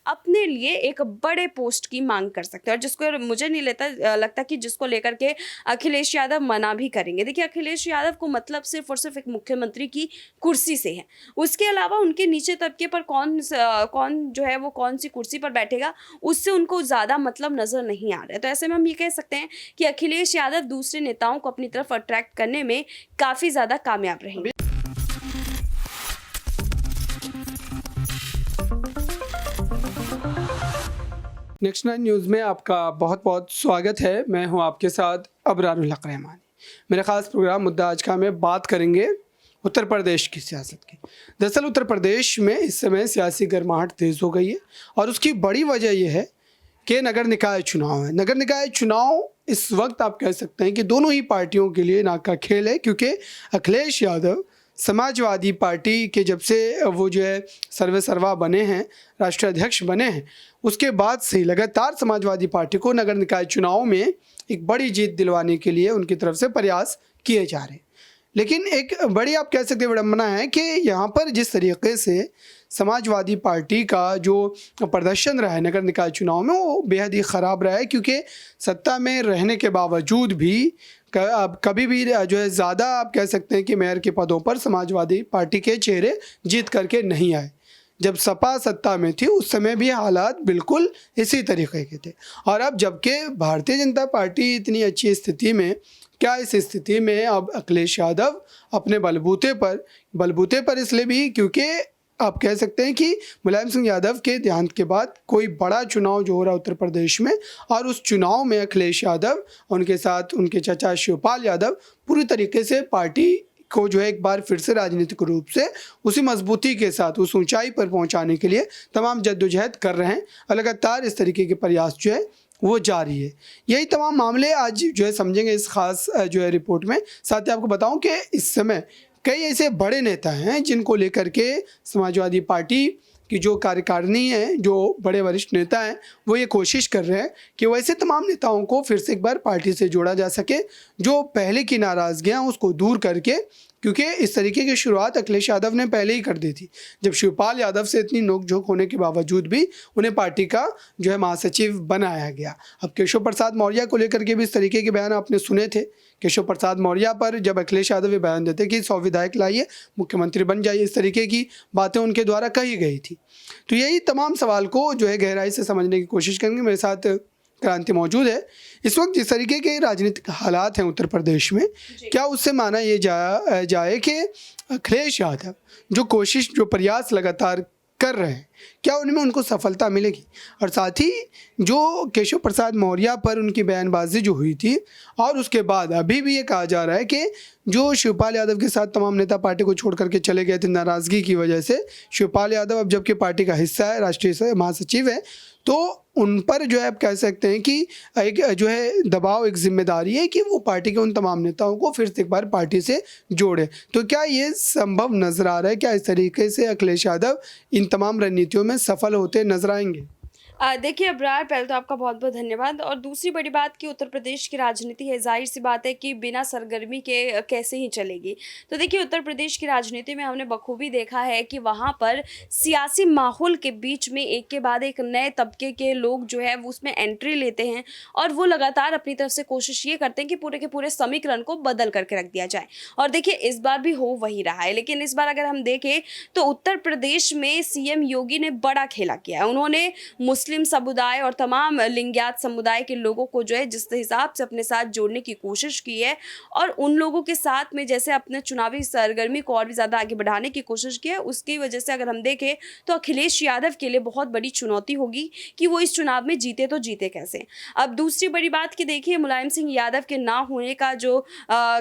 अपने लिए एक बड़े पोस्ट की मांग कर सकते हैं, और जिसको मुझे नहीं लगता कि जिसको लेकर के अखिलेश यादव मना भी करेंगे। देखिए, अखिलेश यादव को मतलब सिर्फ और सिर्फ एक मुख्यमंत्री की कुर्सी से है। उसके अलावा उनके नीचे तबके पर कौन जो है वो कौन सी कुर्सी पर बैठेगा, उससे उनको ज़्यादा मतलब नज़र नहीं आ रहा है। तो ऐसे में हम ये कह सकते हैं कि अखिलेश यादव दूसरे नेताओं को अपनी तरफ अट्रैक्ट करने में काफ़ी ज़्यादा कामयाब रहेंगे। नेक्स्ट 9 न्यूज़ में आपका बहुत बहुत स्वागत है। मैं हूं आपके साथ अबरारुल हक रहमानी। मेरा ख़ास प्रोग्राम मुद्दा आज का में बात करेंगे उत्तर प्रदेश की सियासत की। दरअसल उत्तर प्रदेश में इस समय सियासी गर्माहट तेज़ हो गई है और उसकी बड़ी वजह यह है कि नगर निकाय चुनाव है। नगर निकाय चुनाव इस वक्त आप कह सकते हैं कि दोनों ही पार्टियों के लिए नाक का खेल है, क्योंकि अखिलेश यादव समाजवादी पार्टी के जब से वो जो है सर्वे सर्वा बने हैं, राष्ट्रीय अध्यक्ष बने हैं, उसके बाद से लगातार समाजवादी पार्टी को नगर निकाय चुनाव में एक बड़ी जीत दिलवाने के लिए उनकी तरफ से प्रयास किए जा रहे हैं। लेकिन एक बड़ी आप कह सकते हैं विडंबना है कि यहाँ पर जिस तरीके से समाजवादी पार्टी का जो प्रदर्शन रहा है नगर निकाय चुनाव में, वो बेहद ही ख़राब रहा है, क्योंकि सत्ता में रहने के बावजूद भी कभी भी जो है ज़्यादा आप कह सकते हैं कि मेयर के पदों पर समाजवादी पार्टी के चेहरे जीत करके नहीं आए। जब सपा सत्ता में थी उस समय भी हालात बिल्कुल इसी तरीके के थे। और अब जबकि भारतीय जनता पार्टी इतनी अच्छी स्थिति में, क्या इस स्थिति में अब अखिलेश यादव अपने बलबूते पर इसलिए भी क्योंकि आप कह सकते हैं कि मुलायम सिंह यादव के देहांत के बाद कोई बड़ा चुनाव जो हो रहा है उत्तर प्रदेश में, और उस चुनाव में अखिलेश यादव उनके साथ उनके चाचा शिवपाल यादव पूरी तरीके से पार्टी को जो है एक बार फिर से राजनीतिक रूप से उसी मजबूती के साथ उस ऊंचाई पर पहुंचाने के लिए तमाम जद्दोजहद कर रहे हैं और लगातार इस तरीके के प्रयास जो है वो जारी है। यही तमाम मामले आज जो है समझेंगे इस खास जो है रिपोर्ट में। साथ ही आपको बताऊं कि इस समय कई ऐसे बड़े नेता हैं जिनको लेकर के समाजवादी पार्टी की जो कार्यकारिणी है, जो बड़े वरिष्ठ नेता हैं, वो ये कोशिश कर रहे हैं कि वैसे तमाम नेताओं को फिर से एक बार पार्टी से जोड़ा जा सके, जो पहले की नाराज़गियाँ उसको दूर करके, क्योंकि इस तरीके की शुरुआत अखिलेश यादव ने पहले ही कर दी थी जब शिवपाल यादव से इतनी नोकझोंक होने के बावजूद भी उन्हें पार्टी का जो है महासचिव बनाया गया। अब केशव प्रसाद मौर्य को लेकर के भी इस तरीके के बयान आपने सुने थे। केशव प्रसाद मौर्य पर जब अखिलेश यादव ये बयान देते कि 100 विधायक लाइए, मुख्यमंत्री बन जाइए, इस तरीके की बातें उनके द्वारा कही गई थी। तो यही तमाम सवाल को जो है गहराई से समझने की कोशिश करेंगे। मेरे साथ क्रांति मौजूद है। इस वक्त जिस तरीके के राजनीतिक हालात हैं उत्तर प्रदेश में, क्या उससे माना ये जाए कि अखिलेश यादव जो प्रयास लगातार कर रहे हैं, क्या उनमें उनको सफलता मिलेगी? और साथ ही जो केशव प्रसाद मौर्य पर उनकी बयानबाजी जो हुई थी, और उसके बाद अभी भी ये कहा जा रहा है कि जो शिवपाल यादव के साथ तमाम नेता पार्टी को छोड़ करके चले गए थे नाराज़गी की वजह से, शिवपाल यादव अब जबकि पार्टी का हिस्सा है, राष्ट्रीय महासचिव है, तो उन पर जो है आप कह सकते हैं कि एक जो है दबाव, एक जिम्मेदारी है कि वो पार्टी के उन तमाम नेताओं को फिर से एक बार पार्टी से जोड़े। तो क्या ये संभव नजर आ रहा है? क्या इस तरीके से अखिलेश यादव इन तमाम रणनीतियों में सफल होते नजर आएंगे? देखिए अब्रार, पहले तो आपका बहुत बहुत धन्यवाद। और दूसरी बड़ी बात कि उत्तर प्रदेश की राजनीति है, जाहिर सी बात है कि बिना सरगर्मी के कैसे ही चलेगी। तो देखिए, उत्तर प्रदेश की राजनीति में हमने बखूबी देखा है कि वहाँ पर सियासी माहौल के बीच में एक के बाद एक नए तबके के लोग जो है वो उसमें एंट्री लेते हैं, और वो लगातार अपनी तरफ से कोशिश ये करते हैं कि पूरे के पूरे समीकरण को बदल करके रख दिया जाए। और देखिए, इस बार भी हो वही रहा है। लेकिन इस बार अगर हम देखें तो उत्तर प्रदेश में सीएम योगी ने बड़ा खेला किया है। उन्होंने मुस्लिम समुदाय और तमाम लिंगायत समुदाय के लोगों को जो है जिस हिसाब से अपने साथ जोड़ने की कोशिश की है, और उन लोगों के साथ में जैसे अपने चुनावी सरगर्मी को और भी ज़्यादा आगे बढ़ाने की कोशिश की है, उसकी वजह से अगर हम देखें तो अखिलेश यादव के लिए बहुत बड़ी चुनौती होगी कि वो इस चुनाव में जीते तो जीते कैसे। अब दूसरी बड़ी बात कि देखिए, मुलायम सिंह यादव के ना होने का जो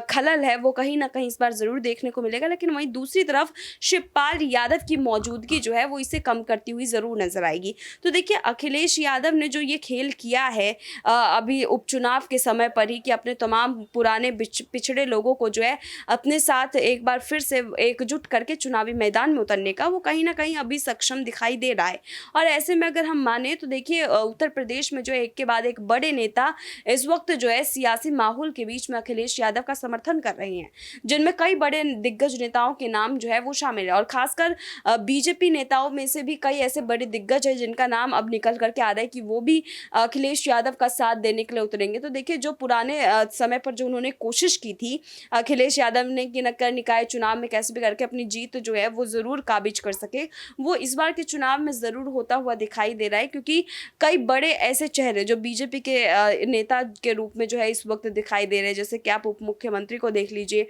खलल है वो कहीं ना कहीं इस बार ज़रूर देखने को मिलेगा। लेकिन वहीं दूसरी तरफ शिवपाल यादव की मौजूदगी जो है वो इसे कम करती हुई ज़रूर नजर आएगी। तो देखिए, अखिलेश यादव ने जो ये खेल किया है अभी उपचुनाव के समय पर ही, कि अपने तमाम पुराने पिछड़े लोगों को जो है अपने साथ एक बार फिर से एकजुट करके चुनावी मैदान में उतरने का, वो कहीं ना कहीं अभी सक्षम दिखाई दे रहा है। और ऐसे में अगर हम माने तो देखिए उत्तर प्रदेश में जो है एक के बाद एक बड़े नेता इस वक्त जो है सियासी माहौल के बीच में अखिलेश यादव का समर्थन कर रहे हैं, जिनमें कई बड़े दिग्गज नेताओं के नाम जो है वो शामिल है। और खासकर बीजेपी नेताओं में से भी कई ऐसे बड़े दिग्गज है जिनका नाम अब निकल करके आ रहा है कि वो भी अखिलेश यादव का साथ देने के लिए उतरेंगे। तो देखिए जो पुराने समय पर जो उन्होंने कोशिश की थी अखिलेश यादव ने कि नगर निकाय चुनाव में कैसे भी करके अपनी जीत जो है वो जरूर काबिज कर सके, वो इस बार के चुनाव में जरूर होता हुआ दिखाई दे रहा है। क्योंकि कई बड़े ऐसे चेहरे जो बीजेपी के नेता के रूप में जो है इस वक्त दिखाई दे रहे हैं, जैसे कि आप उप मुख्यमंत्री को देख लीजिए।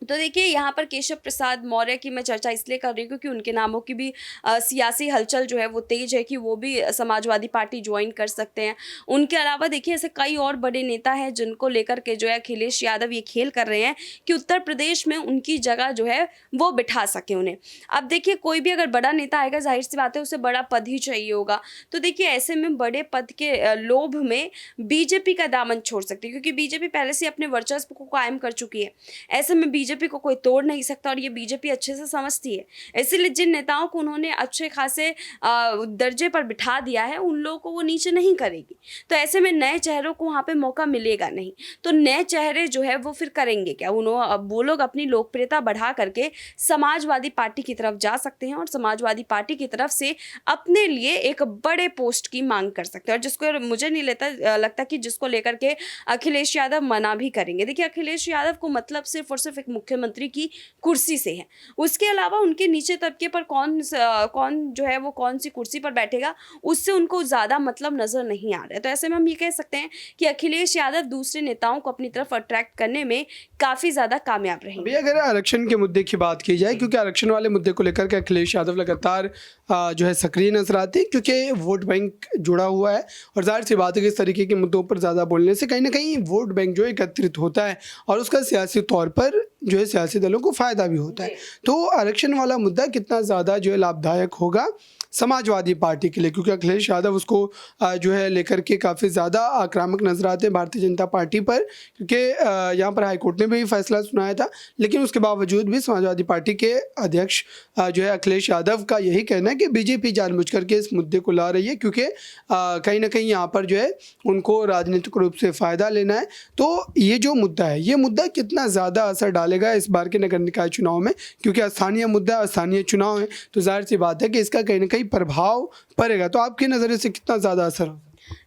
तो देखिए यहाँ पर केशव प्रसाद मौर्य की मैं चर्चा इसलिए कर रही हूँ क्योंकि उनके नामों की भी सियासी हलचल जो है वो तेज है कि वो भी समाजवादी पार्टी ज्वाइन कर सकते हैं। उनके अलावा देखिए ऐसे कई और बड़े नेता हैं जिनको लेकर के जो है अखिलेश यादव ये खेल कर रहे हैं कि उत्तर प्रदेश में उनकी जगह जो है वो बिठा सके उन्हें। अब देखिए कोई भी अगर बड़ा नेता आएगा, जाहिर सी बात है उसे बड़ा पद ही चाहिए होगा। तो देखिए ऐसे में बड़े पद के लोभ में बीजेपी का दामन छोड़ सकती है, क्योंकि बीजेपी पहले से अपने वर्चस्व को कायम कर चुकी है। ऐसे में बीजेपी को कोई तोड़ नहीं सकता और ये बीजेपी अच्छे से समझती है। इसीलिए जिन नेताओं को उन्होंने अच्छे खासे दर्जे पर बिठा दिया है उन लोगों को वो नीचे नहीं करेगी। तो ऐसे में नए चेहरों को वहाँ पे मौका मिलेगा नहीं। तो नए चेहरे जो है वो फिर करेंगे क्या? वो लोग अपनी लोकप्रियता बढ़ा करके समाजवादी पार्टी की तरफ जा सकते हैं और समाजवादी पार्टी की तरफ से अपने लिए एक बड़े पोस्ट की मांग कर सकते हैं, और जिसको मुझे नहीं लगता कि जिसको लेकर के अखिलेश यादव मना भी करेंगे। देखिए अखिलेश यादव को मतलब सिर्फ और सिर्फ एक मुख्यमंत्री की कुर्सी से है, उसके अलावा उनके नीचे तबके पर कौन जो है वो कौन सी कुर्सी पर बैठेगा उससे उनको ज़्यादा मतलब नजर नहीं आ रहा है। तो ऐसे में हम ये कह सकते हैं कि अखिलेश यादव दूसरे नेताओं को अपनी तरफ अट्रैक्ट करने में काफ़ी ज़्यादा कामयाब रहेंगे। अभी अगर आरक्षण के मुद्दे की बात की जाए, क्योंकि आरक्षण वाले मुद्दे को लेकर के अखिलेश यादव लगातार जो है सक्रिय नजर आते हैं, क्योंकि वोट बैंक जुड़ा हुआ है और जाहिर सी बात है कि इस तरीके के मुद्दों पर ज़्यादा बोलने से कहीं ना कहीं वोट बैंक जो एकत्रित होता है और उसका सियासी तौर पर जो है सियासी दलों को फ़ायदा भी होता है। तो आरक्षण वाला मुद्दा कितना ज़्यादा जो है लाभदायक होगा समाजवादी पार्टी के लिए, क्योंकि अखिलेश यादव उसको जो है लेकर के काफ़ी ज़्यादा आक्रामक नजर आते हैं भारतीय जनता पार्टी पर, क्योंकि यहाँ पर हाईकोर्ट ने भी फैसला सुनाया था। लेकिन उसके बावजूद भी समाजवादी पार्टी के अध्यक्ष जो है अखिलेश यादव का यही कहना है कि बीजेपी जानबूझ करके इस मुद्दे को ला रही है, क्योंकि कहीं ना कहीं यहाँ पर जो है उनको राजनीतिक रूप से फ़ायदा लेना है। तो ये जो मुद्दा है, ये मुद्दा कितना ज़्यादा असर डालेगा इस बार के नगर निकाय चुनाव में, क्योंकि स्थानीय मुद्दा स्थानीय चुनाव है, तो जाहिर सी बात है कि इसका कहीं ना कहीं प्रभाव पड़ेगा। तो आपके नज़रिए से कितना ज़्यादा असर होगा?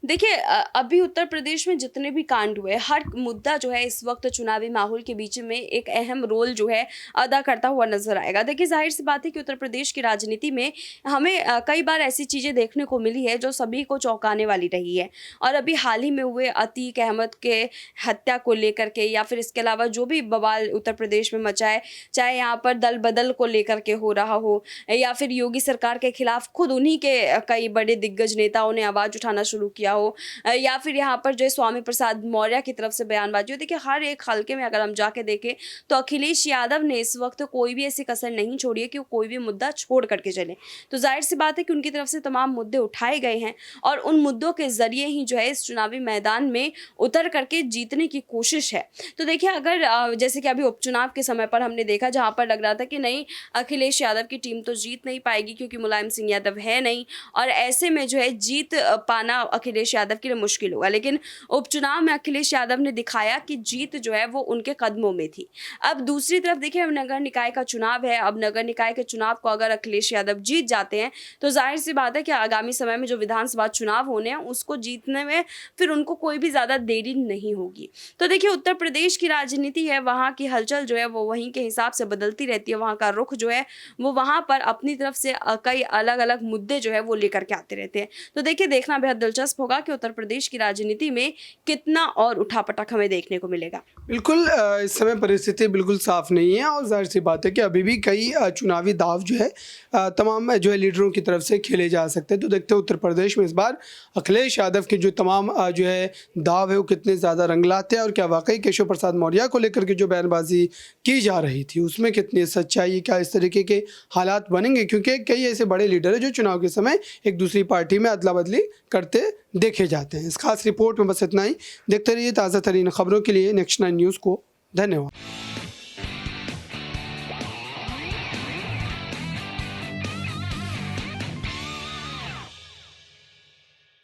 देखिए अभी उत्तर प्रदेश में जितने भी कांड हुए, हर मुद्दा जो है इस वक्त चुनावी माहौल के बीच में एक अहम रोल जो है अदा करता हुआ नजर आएगा। देखिए जाहिर सी बात है कि उत्तर प्रदेश की राजनीति में हमें कई बार ऐसी चीज़ें देखने को मिली है जो सभी को चौंकाने वाली रही है। और अभी हाल ही में हुए अतीक अहमद के हत्या को लेकर के, या फिर इसके अलावा जो भी बवाल उत्तर प्रदेश में मचा है, चाहे यहाँ पर दल बदल को लेकर के हो रहा हो, या फिर योगी सरकार के खिलाफ खुद उन्हीं के कई बड़े दिग्गज नेताओं ने आवाज़ उठाना शुरू किया हो, या फिर यहाँ पर जो स्वामी प्रसाद मौर्य की तरफ से बयानबाजी हो। देखिए हर एक हल्के में अगर हम जाके देखें तो अखिलेश यादव ने इस वक्त कोई भी ऐसी कसर नहीं छोड़ी है कि वो कोई भी मुद्दा छोड़ करके चले। तो जाहिर सी बात है कि उनकी तरफ से तमाम मुद्दे उठाए गए हैं और उन मुद्दों के जरिए ही जो है इस चुनावी मैदान में उतर करके जीतने की कोशिश है। तो देखिए अगर जैसे कि अभी उपचुनाव के समय पर हमने देखा जहाँ पर लग रहा था कि नहीं, अखिलेश यादव की टीम तो जीत नहीं पाएगी क्योंकि मुलायम सिंह यादव है नहीं, और ऐसे में जो है जीत पाना अखिलेश यादव के लिए मुश्किल होगा। लेकिन उपचुनाव में अखिलेश यादव ने दिखाया कि जीत जो है वो उनके कदमों में थी। अब दूसरी तरफ देखिए अब नगर निकाय का चुनाव है। अब नगर निकाय के चुनाव को अगर अखिलेश यादव जीत जाते हैं तो जाहिर सी बात है कि आगामी समय में जो विधानसभा चुनाव होने हैं उसको जीतने में फिर उनको कोई भी ज़्यादा देरी नहीं होगी। तो देखिए उत्तर प्रदेश की राजनीति है, वहाँ की हलचल जो है वो वहीं के हिसाब से बदलती रहती है। वहाँ का रुख जो है वो वहाँ पर अपनी तरफ से कई अलग अलग मुद्दे जो है वो लेकर के आते रहते हैं। तो देखिए देखना बेहद दिलचस्प होगा। होगा कि उत्तर प्रदेश की राजनीति में कितना और उठापटक हमें देखने को मिलेगा। बिल्कुल इस समय परिस्थिति बिल्कुल साफ नहीं है और जाहिर सी बात है कि अभी भी कई चुनावी दाव जो है तमाम जो है लीडरों की तरफ से खेले जा सकते हैं। तो देखते हैं उत्तर प्रदेश में इस बार अखिलेश यादव के जो तमाम जो है दाव है वो कितने ज़्यादा रंग लाते हैं और क्या वाकई केशव प्रसाद मौर्य को लेकर के जो बयानबाजी की जा रही थी उसमें कितनी सच्चाई है, क्या इस तरीके के हालात बनेंगे, क्योंकि कई ऐसे बड़े लीडर हैं जो चुनाव के समय एक दूसरी पार्टी में अदला बदली करते देखे जाते हैं। इस खास रिपोर्ट में बस इतना ही। देखते रहिए ताज़ा तरीन खबरों के लिए नेक्स्ट 9 न्यूज़ को। धन्यवाद।